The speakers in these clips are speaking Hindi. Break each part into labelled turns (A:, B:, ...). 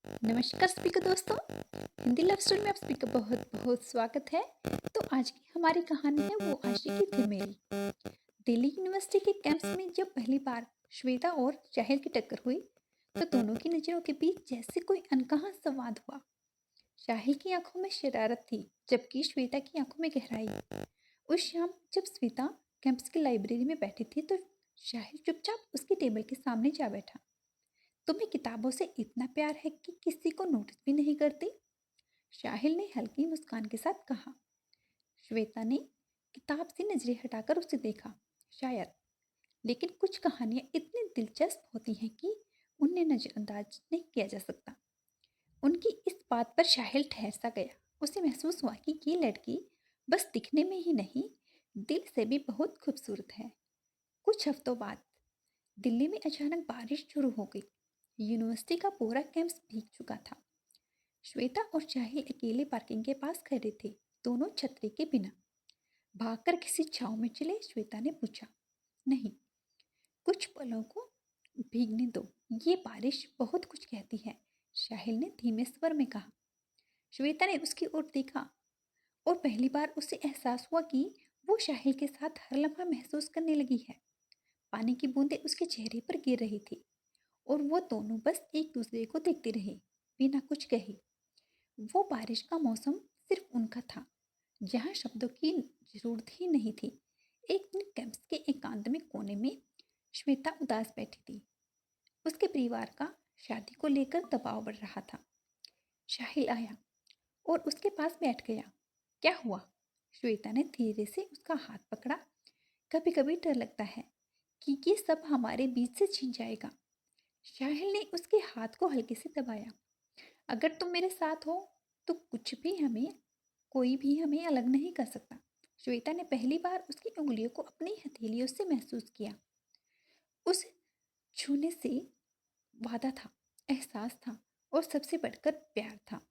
A: नमस्कार सभी को दोस्तों। हिंदी लव स्टोरी में आप सभी का बहुत बहुत स्वागत है। तो आज की हमारी कहानी है वो आशिकी थी मेरी। दिल्ली यूनिवर्सिटी के कैंपस में जब पहली बार श्वेता और साहिल की टक्कर हुई तो दोनों की नजरों के बीच जैसे कोई अनकहा संवाद हुआ। साहिल की आंखों में शरारत थी जबकि श्वेता की आंखों में गहराई। उस शाम जब श्वेता कैंपस की लाइब्रेरी में बैठी थी तो साहिल चुपचाप उसकी टेबल के सामने जा बैठा। तुम्हें किताबों से इतना प्यार है कि किसी को नोटिस भी नहीं करती? साहिल ने हल्की मुस्कान के साथ कहा। श्वेता ने किताब से नजरें हटाकर उसे देखा। शायद, लेकिन कुछ कहानियां इतनी दिलचस्प होती हैं कि उन्हें नजरअंदाज नहीं किया जा सकता। उनकी इस बात पर साहिल ठहर सा गया। उसे महसूस हुआ कि ये लड़की बस दिखने में ही नहीं, दिल से भी बहुत खूबसूरत है। कुछ हफ्तों बाद दिल्ली में अचानक बारिश शुरू हो गई। यूनिवर्सिटी का पूरा कैंपस भीग चुका था। श्वेता और साहिल अकेले पार्किंग के पास खड़े थे, दोनों छतरी के बिना। भागकर किसी छांव में चले? श्वेता ने पूछा। नहीं, कुछ पलों को भीगने दो, ये बारिश बहुत कुछ कहती है, साहिल ने धीमे स्वर में कहा। श्वेता ने उसकी ओर देखा और पहली बार उसे एहसास हुआ कि वो साहिल के साथ हर लम्हा महसूस करने लगी है। पानी की बूंदें उसके चेहरे पर गिर रही थी और वो दोनों बस एक दूसरे को देखते रहे, बिना कुछ कहे। वो बारिश का मौसम सिर्फ उनका था, जहाँ शब्दों की जरूरत ही नहीं थी। एक दिन कैंपस के एकांत में कोने में श्वेता उदास बैठी थी। उसके परिवार का शादी को लेकर दबाव बढ़ रहा था। साहिल आया और उसके पास बैठ गया। क्या हुआ? श्वेता ने धीरे से उसका हाथ पकड़ा। कभी कभी डर लगता है कि ये सब हमारे बीच से छिन जाएगा। साहिल ने उसके हाथ को हल्के से दबाया। अगर तुम मेरे साथ हो तो कोई भी हमें अलग नहीं कर सकता। श्वेता ने पहली बार उसकी उंगलियों को अपनी हथेलियों से महसूस किया। उस छूने से वादा था, एहसास था और सबसे बढ़कर प्यार था।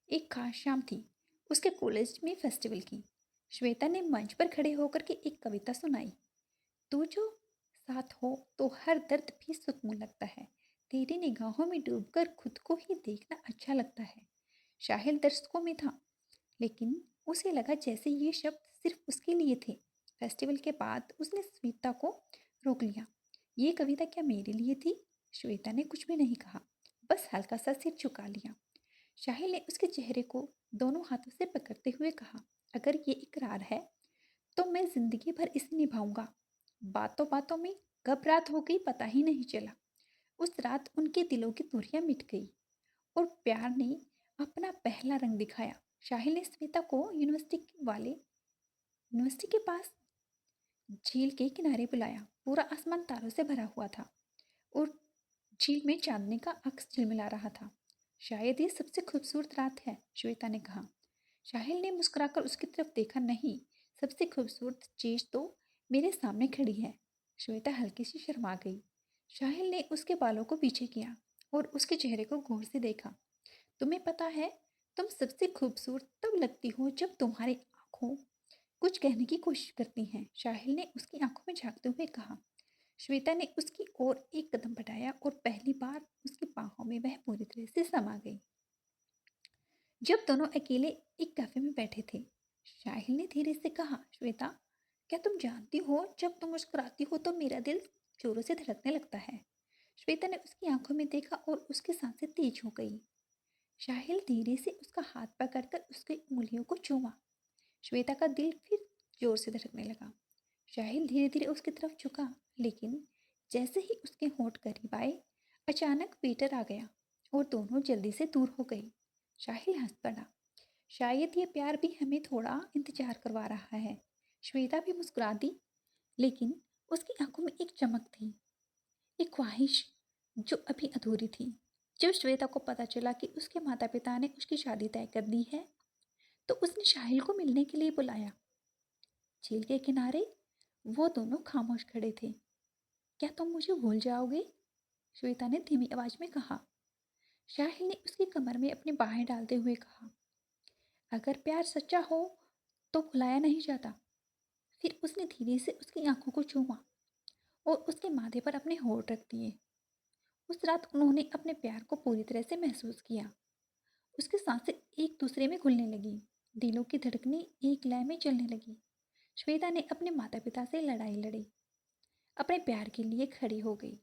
A: एक खास शाम थी, उसके कॉलेज में फेस्टिवल की। श्वेता ने मंच पर खड़े होकर के एक कविता सुनाई। तू जो साथ हो तो हर दर्द भी सुकून लगता है। तेरी निगाहों में डूबकर खुद को ही देखना अच्छा लगता है। शाहिल दर्शकों में था, लेकिन उसे लगा जैसे ये शब्द सिर्फ उसके लिए थे। फेस्टिवल के बाद उसने श्वेता को रोक लिया। ये कविता क्या मेरे लिए थी? श्वेता ने कुछ भी नहीं कहा, बस हल्का सा सिर झुका लिया। शाहिल ने उसके चेहरे को दोनों हाथों से पकड़ते हुए कहा, अगर ये इकरार है तो मैं जिंदगी भर इसे निभाऊंगा। बातों बातों में कब रात हो गई पता ही नहीं चला। उस रात उनके दिलों की दूरियां मिट गई और प्यार ने अपना पहला रंग दिखाया। साहिल ने श्वेता को यूनिवर्सिटी के पास झील के किनारे बुलाया। पूरा आसमान तारों से भरा हुआ था और झील में चांदनी का अक्स झिलमिला रहा था। शायद ये सबसे खूबसूरत रात है, श्वेता ने कहा। साहिल ने मुस्कुराकर उसकी तरफ देखा। नहीं, सबसे खूबसूरत चीज तो मेरे सामने खड़ी है। श्वेता हल्की सी शर्मा गई। साहिल ने उसके बालों को पीछे किया और उसके चेहरे को गौर से देखा। तुम्हें पता है, तुम सबसे खूबसूरत तब लगती हो जब तुम्हारी आंखों कुछ कहने की कोशिश करती हैं, साहिल ने उसकी आंखों में झांकते हुए कहा। श्वेता ने उसकी ओर एक कदम बढ़ाया और पहली बार उसकी बाहों में वह पूरी तरह से समा गई। जब दोनों अकेले एक कैफे में बैठे थे, साहिल ने धीरे से कहा, श्वेता, क्या तुम जानती हो जब तुम मुस्कुराती हो तो मेरा दिल जोरों से धड़कने लगता है। श्वेता ने उसकी आंखों में देखा और उसकी सांसें तेज हो गई। साहिल धीरे से उसका हाथ पकड़कर उसकी उंगलियों को चूमा। श्वेता का दिल फिर जोर से धड़कने लगा। साहिल धीरे धीरे उसकी तरफ झुका, लेकिन जैसे ही उसके होंठ करीब आए, अचानक पीटर आ गया और दोनों जल्दी से दूर हो गए। साहिल हंस पड़ा। शायद ये प्यार भी हमें थोड़ा इंतजार करवा रहा है। श्वेता भी मुस्कुरा दी, लेकिन उसकी आंखों में एक चमक थी, एक ख्वाहिश जो अभी अधूरी थी। जब श्वेता को पता चला कि उसके माता पिता ने उसकी शादी तय कर दी है, तो उसने साहिल को मिलने के लिए बुलाया। झील के किनारे वो दोनों खामोश खड़े थे। क्या तुम मुझे भूल जाओगे? श्वेता ने धीमी आवाज में कहा। साहिल ने उसकी कमर में अपनी बाहें डालते हुए कहा, अगर प्यार सच्चा हो तो भुलाया नहीं जाता। फिर उसने धीरे से उसकी आंखों को चूमा और उसके माथे पर अपने होंठ रख दिए उस रात उन्होंने अपने प्यार को पूरी तरह से महसूस किया। उसकी सांसें एक दूसरे में घुलने लगी, दिलों की धड़कनें एक लय में चलने लगी। श्वेता ने अपने माता पिता से लड़ाई लड़ी, अपने प्यार के लिए खड़ी हो गई।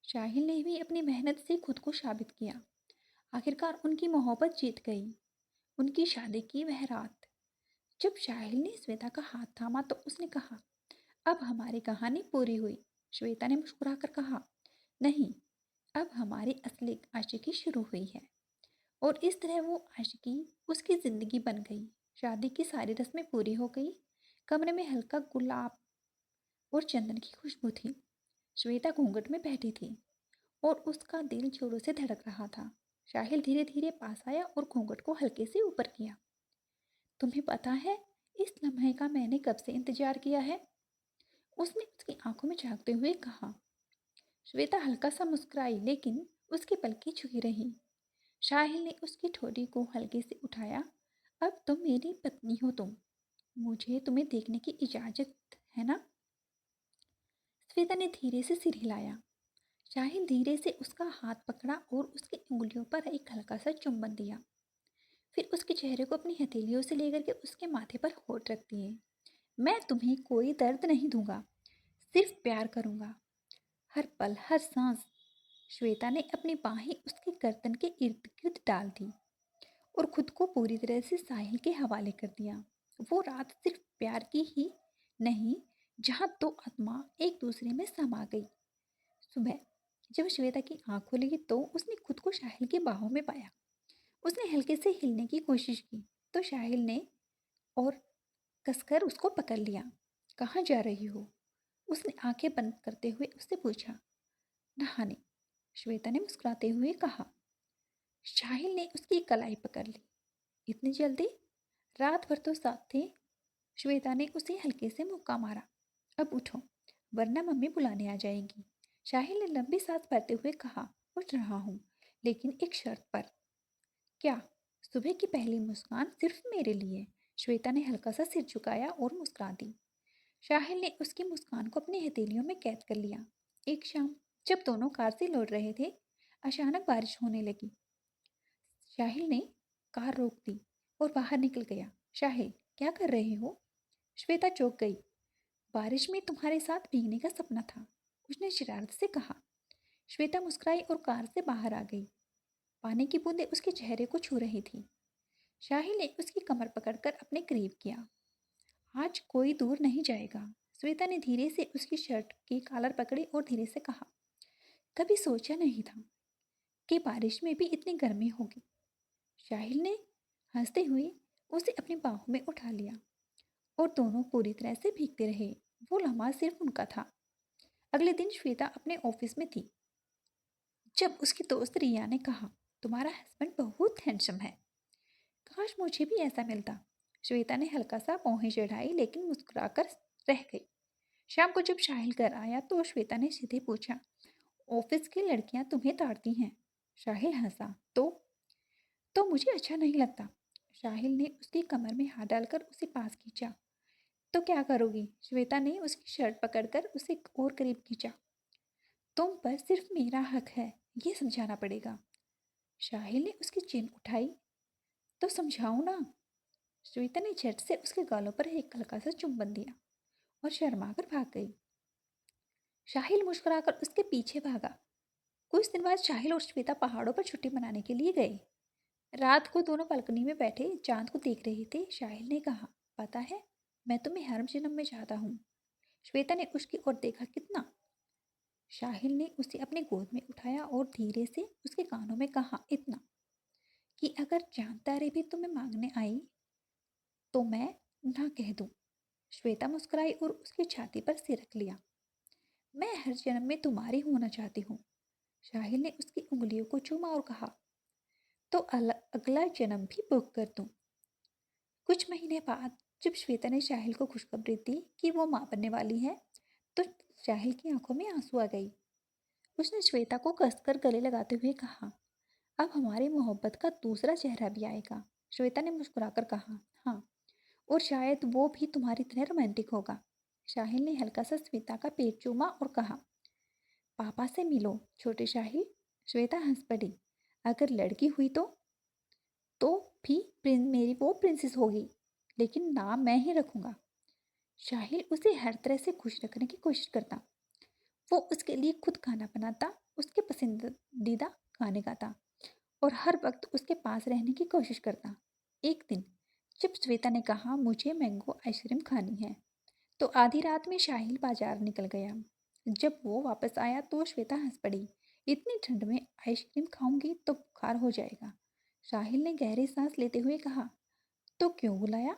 A: साहिल ने भी अपनी मेहनत से खुद को साबित किया। आखिरकार उनकी मोहब्बत जीत गई। उनकी शादी की वह रात जब साहिल ने श्वेता का हाथ थामा तो उसने कहा, अब हमारी कहानी पूरी हुई। श्वेता ने मुस्कुराकर कहा, नहीं, अब हमारी असली आशिकी शुरू हुई है। और इस तरह वो आशिकी उसकी जिंदगी बन गई। शादी की सारी रस्में पूरी हो गई। कमरे में हल्का गुलाब और चंदन की खुशबू थी। श्वेता घूंघट में बैठी थी और उसका दिल जोरों से धड़क रहा था। साहिल धीरे धीरे पास आया और घूंघट को हल्के से ऊपर किया। तुम्हें पता है, इस लम्हे का मैंने कब से इंतजार किया है? उसने उसकी आंखों में झांकते हुए कहा। श्वेता हल्का सा मुस्कुराई, लेकिन उसकी पलकें झुकी रही। साहिल ने उसकी ठोड़ी को हल्के से उठाया। अब तुम मेरी पत्नी हो तुम। मुझे तुम्हें देखने की इजाजत है ना? श्वेता ने धीरे से सिर हिलाया। साहिल धीरे से उसका हाथ पकड़ा और उसकी उंगलियों पर एक हल्का सा चुंबन दिया। फिर उसके चेहरे को अपनी हथेलियों से लेकर के उसके माथे पर होठ रख दिए। मैं तुम्हें कोई दर्द नहीं दूंगा, सिर्फ प्यार करूंगा, हर पल, हर सांस। श्वेता ने अपनी बाहें उसके गर्दन के इर्द गिर्द डाल दी और खुद को पूरी तरह से साहिल के हवाले कर दिया। वो रात सिर्फ प्यार की ही नहीं, जहाँ दो आत्मा एक दूसरे में समा गई। सुबह जब श्वेता की आंख खुली तो उसने खुद को साहिल की बाहों में पाया। उसने हल्के से हिलने की कोशिश की तो साहिल ने और कसकर उसको पकड़ लिया। कहाँ जा रही हो? उसने आंखें बंद करते हुए उससे पूछा। नहाने, श्वेता ने मुस्कुराते हुए कहा। साहिल ने उसकी कलाई पकड़ ली। इतनी जल्दी? रात भर तो साथ थे। श्वेता ने उसे हल्के से मुक्का मारा। अब उठो, वरना मम्मी बुलाने आ जाएगी। साहिल ने लंबी सांस भरते हुए कहा। उठ रहा हूँ, लेकिन एक शर्त पर। क्या? सुबह की पहली मुस्कान सिर्फ मेरे लिए। श्वेता ने हल्का सा सिर झुकाया और मुस्कुरा दी। साहिल ने उसकी मुस्कान को अपनी हथेलियों में कैद कर लिया। एक शाम जब दोनों कार से लौट रहे थे, अचानक बारिश होने लगी। साहिल ने कार रोक दी और बाहर निकल गया। साहिल, क्या कर रहे हो? श्वेता चौंक गई। बारिश में तुम्हारे साथ भीगने का सपना था, उसने शरारत से कहा। श्वेता मुस्कुराई और कार से बाहर आ गई। पानी की बूंदें उसके चेहरे को छू रही थी। साहिल ने उसकी कमर पकड़कर अपने करीब किया। आज कोई दूर नहीं जाएगा। श्वेता ने धीरे से उसकी शर्ट की कॉलर पकड़ी और धीरे से कहा। कभी सोचा नहीं था कि बारिश में भी इतनी गर्मी होगी। साहिल ने हंसते हुए उसे अपनी बाहों में उठा लिया और दोनों पूरी तरह से भीगते रहे। वो लम्हा सिर्फ उनका था। अगले दिन श्वेता अपने ऑफिस में थी जब उसकी दोस्त रिया ने कहा, तुम्हारा हस्बैंड बहुत हैंडसम है। काश मुझे भी ऐसा मिलता। श्वेता ने हल्का सा भौहें चढ़ाई, लेकिन मुस्कुराकर रह गई। शाम को जब साहिल घर आया तो श्वेता ने सीधे पूछा, ऑफिस की लड़कियां तुम्हें ताड़ती हैं? साहिल हंसा। तो मुझे अच्छा नहीं लगता। साहिल ने उसकी कमर में हाथ डालकर उसे पास खींचा। तो क्या करोगी? श्वेता ने उसकी शर्ट पकड़कर उसे और करीब खींचा। तुम पर सिर्फ मेरा हक है, ये समझाना पड़ेगा। साहिल ने उसकी चेन उठाई। तो समझाऊं ना? श्वेता ने झट से उसके गालों पर एक हल्का सा चुंबन दिया और शर्मा कर भाग गई। साहिल मुस्कुराकर उसके पीछे भागा। कुछ दिन बाद साहिल और श्वेता पहाड़ों पर छुट्टी मनाने के लिए गए। रात को दोनों बालकनी में बैठे चांद को देख रहे थे। साहिल ने कहा, पता है, मैं तुम्हें हर जन्म में चाहता हूँ। श्वेता ने उसकी ओर देखा। कितना? साहिल ने उसे अपने गोद में उठाया और धीरे से उसके कानों में कहा, इतना कि अगर चांद तारे भी तुम्हें मांगने आई तो मैं ना कह दूं। श्वेता मुस्कुराई और उसकी छाती पर सिर रख लिया। मैं हर जन्म में तुम्हारी होना चाहती हूँ। साहिल ने उसकी उंगलियों को चूमा और कहा, तो अगला जन्म भी बुक कर दूं। कुछ महीने बाद जब श्वेता ने साहिल को खुशखबरी दी कि वो मां बनने वाली है तो साहिल की आंखों में आंसू आ गई। उसने श्वेता को कसकर गले लगाते हुए कहा, अब हमारी मोहब्बत का दूसरा चेहरा भी आएगा। श्वेता ने मुस्कुराकर कहा, हाँ, और शायद वो भी तुम्हारी तरह रोमांटिक होगा। साहिल ने हल्का सा श्वेता का पेट चूमा और कहा, पापा से मिलो छोटे साहिल। श्वेता हंस पड़ी। अगर लड़की हुई तो भी मेरी वो प्रिंसेस होगी, लेकिन नाम मैं ही रखूंगा। साहिल उसे हर तरह से खुश रखने की कोशिश करता। वो उसके लिए खुद खाना बनाता, उसके पसंदीदा गाने गाता और हर वक्त उसके पास रहने की कोशिश करता। एक दिन जब श्वेता ने कहा मुझे मैंगो आइसक्रीम खानी है, तो आधी रात में साहिल बाजार निकल गया। जब वो वापस आया तो श्वेता हंस पड़ी। इतनी ठंड में आइसक्रीम खाऊंगी तो बुखार हो जाएगा। साहिल ने गहरी सांस लेते हुए कहा, तो क्यों बुलाया?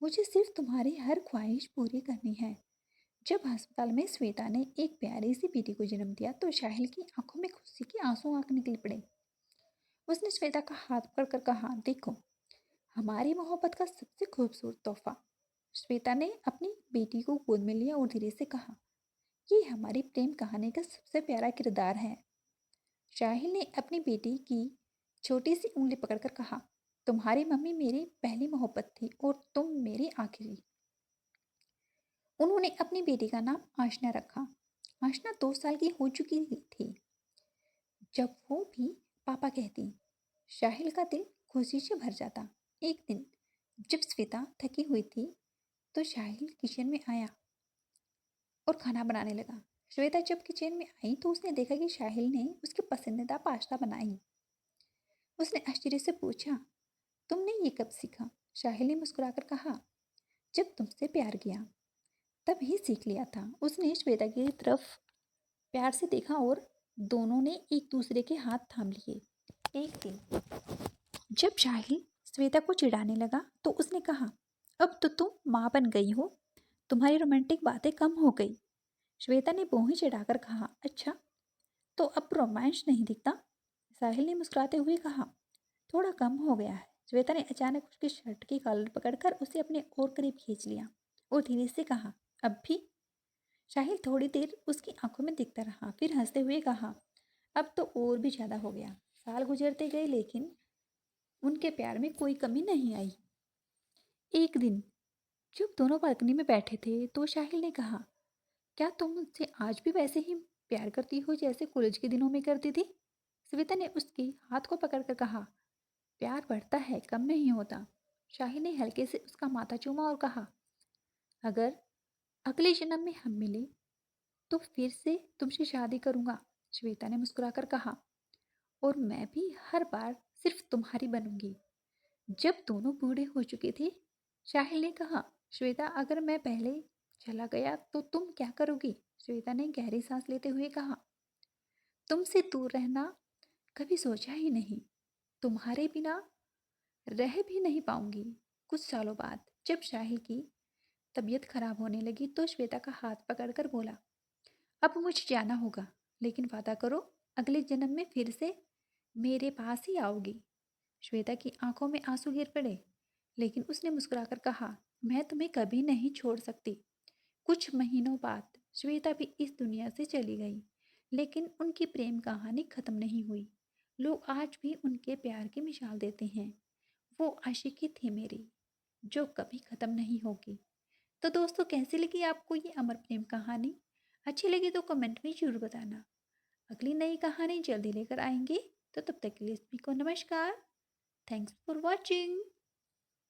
A: मुझे सिर्फ तुम्हारी हर ख्वाहिश पूरी करनी है। जब अस्पताल में श्वेता ने एक प्यारी सी बेटी को जन्म दिया तो साहिल की आंखों में खुशी के आंसू आंख निकल पड़े। उसने श्वेता का हाथ पकड़कर कहा, देखो, हमारी मोहब्बत का सबसे खूबसूरत तोहफा। श्वेता ने अपनी बेटी को गोद में लिया और धीरे से कहा, ये हमारी प्रेम कहानी का सबसे प्यारा किरदार है। साहिल ने अपनी बेटी की छोटी सी उंगली पकड़कर कहा, तुम्हारी मम्मी मेरी पहली मोहब्बत थी और तुम मेरी आखिरी। उन्होंने अपनी बेटी का नाम आशना रखा। आशना 2 साल की हो चुकी थी जब वो भी पापा कहती। साहिल का दिल खुशी से भर जाता। एक दिन जब श्वेता थकी हुई थी तो साहिल किचन में आया और खाना बनाने लगा। श्वेता जब किचन में आई तो उसने देखा कि साहिल ने उसकी पसंदीदा पास्ता बनाई। उसने आश्चर्य से पूछा, तुमने ये कब सीखा? साहिल ने मुस्कुराकर कहा, जब तुमसे प्यार किया तब ही सीख लिया था। उसने श्वेता की तरफ प्यार से देखा और दोनों ने एक दूसरे के हाथ थाम लिए। एक दिन जब साहिल श्वेता को चिढ़ाने लगा तो उसने कहा, अब तो तुम माँ बन गई हो, तुम्हारी रोमांटिक बातें कम हो गई। श्वेता ने भौहें चढ़ाकर कहा, अच्छा, तो अब रोमांस नहीं दिखता? साहिल ने मुस्कुराते हुए कहा, थोड़ा कम हो गया है। श्वेता ने अचानक उसकी शर्ट की कॉलर पकड़कर उसे अपने और करीब खींच लिया और धीरे से कहा, अब भी? साहिल थोड़ी देर उसकी आंखों में दिखता रहा, फिर हंसते हुए कहा, अब तो और भी ज्यादा हो गया। साल गुजरते गए लेकिन उनके प्यार में कोई कमी नहीं आई। एक दिन जब दोनों बालकनी में बैठे थे तो साहिल ने कहा, क्या तुम मुझसे आज भी वैसे ही प्यार करती हो जैसे कॉलेज के दिनों में करती थी? श्वेता ने उसके हाथ को पकड़कर कहा, प्यार बढ़ता है, कम नहीं होता। साहिल ने हल्के से उसका माथा चूमा और कहा, अगर अगले जन्म में हम मिले तो फिर से तुमसे शादी करूंगा। श्वेता ने मुस्कुराकर कहा, और मैं भी हर बार सिर्फ तुम्हारी बनूंगी। जब दोनों बूढ़े हो चुके थे, साहिल ने कहा, श्वेता, अगर मैं पहले चला गया तो तुम क्या करोगी? श्वेता ने गहरी सांस लेते हुए कहा, तुमसे दूर रहना कभी सोचा ही नहीं। तुम्हारे बिना रह भी नहीं पाऊंगी। कुछ सालों बाद जब साहिल की तबीयत खराब होने लगी तो श्वेता का हाथ पकड़कर बोला, अब मुझे जाना होगा, लेकिन वादा करो अगले जन्म में फिर से मेरे पास ही आओगी। श्वेता की आंखों में आंसू गिर पड़े, लेकिन उसने मुस्कुराकर कहा, मैं तुम्हें कभी नहीं छोड़ सकती। कुछ महीनों बाद श्वेता भी इस दुनिया से चली गई, लेकिन उनकी प्रेम कहानी खत्म नहीं हुई। लोग आज भी उनके प्यार की मिसाल देते हैं। वो आशिकी थी मेरी, जो कभी खत्म नहीं होगी। तो दोस्तों, कैसी लगी आपको ये अमर प्रेम कहानी? अच्छी लगी तो कमेंट में जरूर बताना। अगली नई कहानी जल्दी लेकर आएंगे, तो तब तक के लिए सभी को नमस्कार। Thanks for watching.